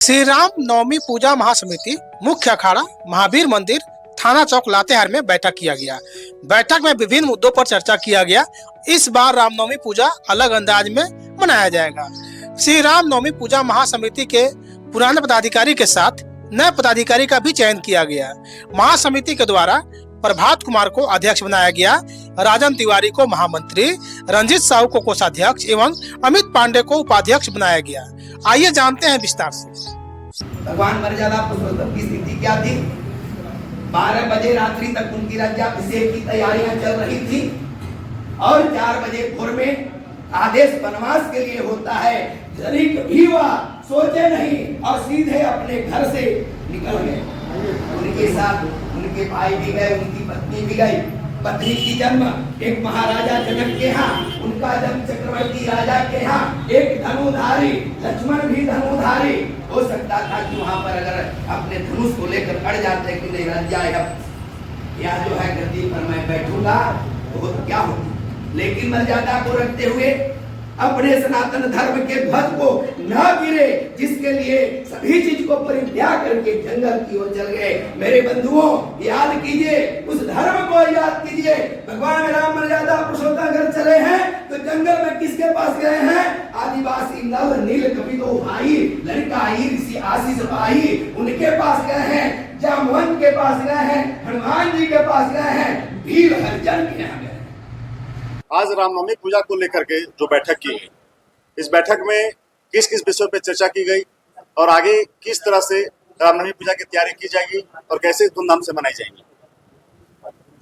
श्री राम नवमी पूजा महासमिति मुख्य अखाड़ा महावीर मंदिर थाना चौक लातेहार में बैठक किया गया। बैठक में विभिन्न मुद्दों पर चर्चा किया गया। इस बार रामनवमी पूजा अलग अंदाज में मनाया जाएगा। श्री राम नवमी पूजा महासमिति के पुराने पदाधिकारी के साथ नए पदाधिकारी का भी चयन किया गया। महासमिति के द्वारा प्रभात कुमार को अध्यक्ष बनाया गया, राजन तिवारी को महामंत्री, रंजीत साहू को कोषाध्यक्ष एवं अमित पांडे को उपाध्यक्ष बनाया गया। आइए जानते हैं विस्तार से। भगवान मर्यादा पुरुषोत्तम की स्थिति क्या थी? 12 बजे रात्रि तक उनकी राज्याभिषेक की तैयारियां चल रही थी और 4 बजे भोर में आदेश वनवास के लिए होता है। जनिक भी वह सोचे नहीं और सीधे अपने घर से निकल गए। उनके साथ उनके भाई भी गए, उनकी पत्नी भी गई। पत्नी की जन्म एक महाराजा जनक के यहाँ, उनका जन्म चक्रवर्ती राजा के यहाँ एक धनुधारी, लक्ष्मण भी धनुधारी। हो सकता था कि वहां पर अगर अपने धनुष को लेकर अड़ जाते कि नहीं राज्य या जो है गद्दी पर मैं बैठूंगा तो क्या होगा। लेकिन मर्यादा को रखते हुए अपने सनातन धर्म के ध्वज को न गिरे, जिसके लिए सभी चीज को परित्याग करके जंगल की ओर चल गए। मेरे बंधुओं, याद कीजिए, उस धर्म को याद कीजिए। भगवान राम मर्यादा पुरुषोत्तम अगर चले हैं तो जंगल में किसके पास गए हैं? आदिवासी नल नील कपिलो भाई, लड़का ऋषि आशीष भाई, उनके पास गए हैं। जामवंत के पास गए हैं, हनुमान जी के पास गए हैं, वीर हरिजन के यहाँ गए। आज रामनवमी पूजा को लेकर के जो बैठक की गई, इस बैठक में किस किस विषयों पर चर्चा की गई और आगे किस तरह से रामनवमी पूजा की तैयारी की जाएगी और कैसे धूमधाम से मनाई जाएगी।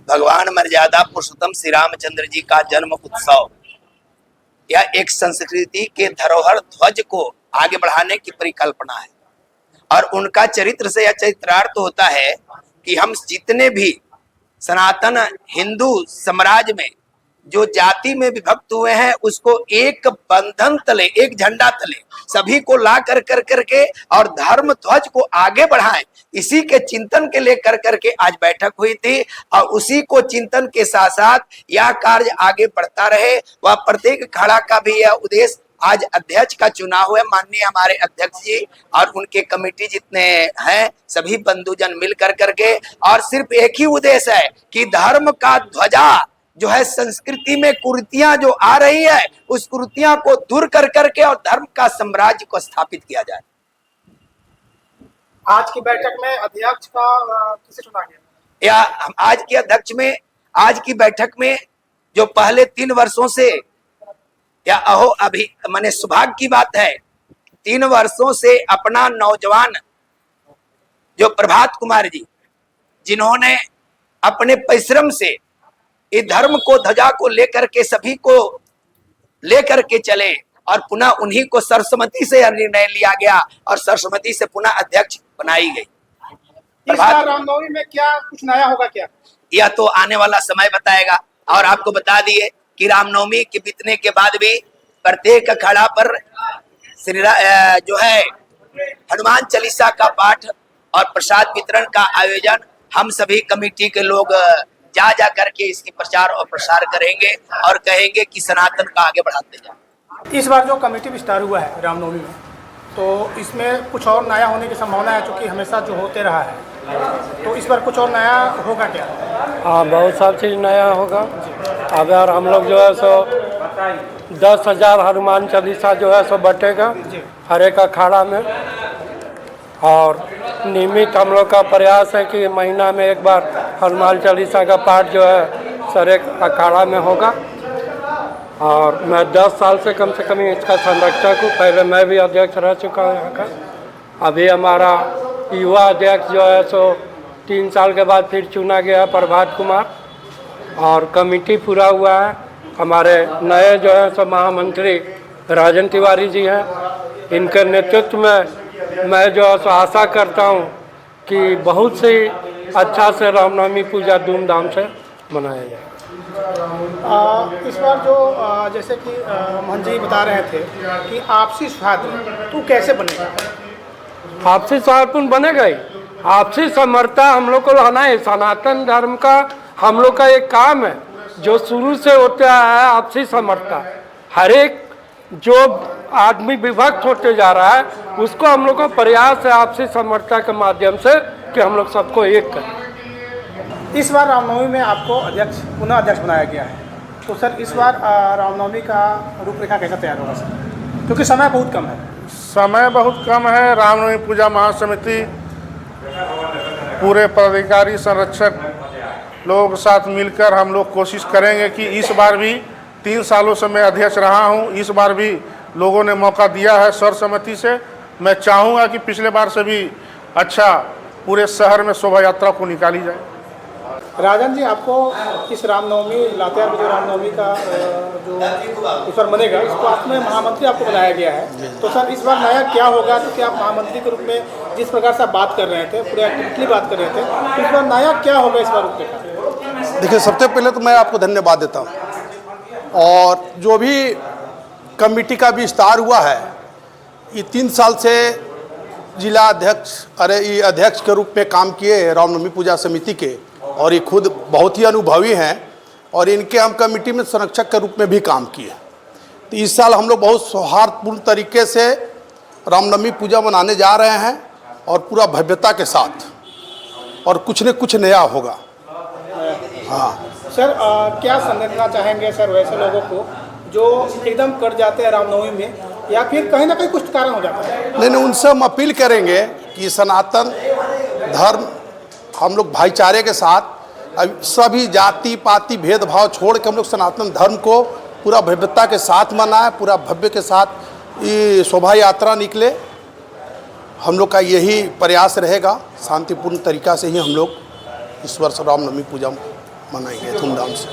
भगवान मर्यादा पुरुषोत्तम श्री रामचंद्र जी का जन्म उत्सव यह एक संस्कृति के धरोहर ध्वज को आगे बढ़ाने की परिकल्पना है और उनका चरित्र से यह चरित्रार्थ होता है कि हम जितने भी सनातन हिंदू साम्राज्य में जो जाति में विभक्त हुए हैं उसको एक बंधन तले, एक झंडा तले सभी को ला कर करके और धर्म ध्वज को आगे बढ़ाएं, इसी के चिंतन के लिए करके आज बैठक हुई थी। और उसी को चिंतन के साथ साथ यह कार्य आगे बढ़ता रहे, वह प्रत्येक अखाड़ा का भी यह उद्देश्य। आज अध्यक्ष का चुनाव है, माननीय हमारे अध्यक्ष जी और उनके कमेटी जितने हैं सभी बंधुजन मिल करके, और सिर्फ एक ही उद्देश्य है कि धर्म का ध्वजा जो है संस्कृति में कुरीतियां जो आ रही है उस कुरीतियां को दूर करके और धर्म का साम्राज्य को स्थापित किया जाए। आज की बैठक में अध्यक्ष का किसे चुना गया? या आज की अध्यक्ष में, आज की बैठक में जो पहले 3 वर्षों से या अहो अभी माने सौभाग्य की बात है, 3 वर्षों से अपना नौजवान जो प्रभात कुमार जी, जिन्होंने अपने परिश्रम से इस धर्म को ध्वजा को लेकर के सभी को लेकर के चले और पुनः उन्हीं को सर्वसम्मति से निर्णय लिया गया और सर्वसम्मति से पुनः अध्यक्ष बनाई गई। इस बार रामनवमी में क्या कुछ नया होगा क्या? यह तो आने वाला समय बताएगा। और आपको बता दिए कि रामनवमी के बीतने के बाद भी प्रत्येक अखाड़ा पर श्री जो है हनुमान चालीसा का पाठ और प्रसाद वितरण का आयोजन हम सभी कमेटी के लोग जा करके इसकी प्रचार और प्रसार करेंगे और कहेंगे कि सनातन का आगे बढ़ाते जाए। इस बार जो कमेटी विस्तार हुआ है रामनवमी में, तो इसमें कुछ और नया होने की संभावना है, क्योंकि हमेशा जो होते रहा है, तो इस बार कुछ और नया होगा क्या? हाँ, बहुत सारी चीज़ नया होगा। अगर हम लोग जो है सो 10,000 हनुमान चालीसा जो है सो बटेगा हर एक अखाड़ा में, और नियमित हम लोग का प्रयास है कि महीना में एक बार हनुमान चालीसा का पाठ जो है सर एक अखाड़ा में होगा। और मैं 10 साल से कम इसका संरक्षक हूँ। पहले मैं भी अध्यक्ष रह चुका हूँ यहाँ का। अभी हमारा युवा अध्यक्ष जो है सो 3 साल के बाद फिर चुना गया प्रभात कुमार, और कमेटी पूरा हुआ है। हमारे नए जो है सो महामंत्री राजन तिवारी जी हैं, इनके नेतृत्व में मैं जो है सो आशा करता हूँ कि बहुत से अच्छा से रामनवमी पूजा धूमधाम से मनाया जाए। इस बार जो जैसे कि मोहन जी बता रहे थे कि आपसी सौहार्द तो कैसे बनेगा? आपसी सौहार्दपूर्ण बनेगा ही। आपसी समर्था हम लोग को लाना है। सनातन धर्म का हम लोग का एक काम है जो शुरू से होता है, आपसी समर्था। हर एक जो आदमी विभक्त होते जा रहा है, उसको हम लोग का प्रयास है आपसी समर्थता के माध्यम से कि हम लोग सबको एक करें। इस बार रामनवमी में आपको पुनः अध्यक्ष बनाया गया है, तो सर इस बार रामनवमी का रूपरेखा कैसा तैयार होगा सर, क्योंकि समय बहुत कम है? समय बहुत कम है। रामनवमी पूजा महासमिति पूरे पदाधिकारी संरक्षक लोगों के साथ मिलकर हम लोग कोशिश करेंगे कि इस बार भी 3 सालों से मैं अध्यक्ष रहा हूं, इस बार भी लोगों ने मौका दिया है सर्वसम्मति से। मैं चाहूँगा कि पिछले बार से भी अच्छा पूरे शहर में शोभा यात्रा को निकाली जाए। राजन जी, आपको इस रामनवमी लातेहार में जो रामनवमी का जो इस बार बनेगा, इसको आपने महामंत्री आपको बनाया गया है, तो सर इस बार नया क्या होगा? क्योंकि आप महामंत्री के रूप में जिस प्रकार से आप बात कर रहे थे, पूरे एक्टिवली बात कर रहे थे, तो इस बार नया क्या होगा इस बार रूपरेखा? देखिए, सबसे पहले तो मैं आपको धन्यवाद देता हूँ। और जो भी कमेटी का विस्तार हुआ है, ये 3 साल से जिला अध्यक्ष ये अध्यक्ष के रूप में काम किए रामनवमी पूजा समिति के, और ये खुद बहुत ही अनुभवी हैं और इनके हम कमेटी में संरक्षक के रूप में भी काम किए। तो इस साल हम लोग बहुत सौहार्दपूर्ण तरीके से रामनवमी पूजा मनाने जा रहे हैं और पूरा भव्यता के साथ, और कुछ न कुछ नया होगा। हाँ सर, क्या संदेश देना चाहेंगे सर वैसे लोगों को जो एकदम कट जाते हैं रामनवमी में, या फिर कहीं ना कहीं कुछ कारण हो जाता है? नहीं, उनसे हम अपील करेंगे कि सनातन धर्म हम लोग भाईचारे के साथ सभी जाति पाति भेदभाव छोड़ के हम लोग सनातन धर्म को पूरा भव्यता के साथ मनाएं, पूरा भव्य के साथ ये शोभा यात्रा निकले। हम लोग का यही प्रयास रहेगा। शांतिपूर्ण तरीका से ही हम लोग इस वर्ष रामनवमी पूजा मनाएंगे धूमधाम से।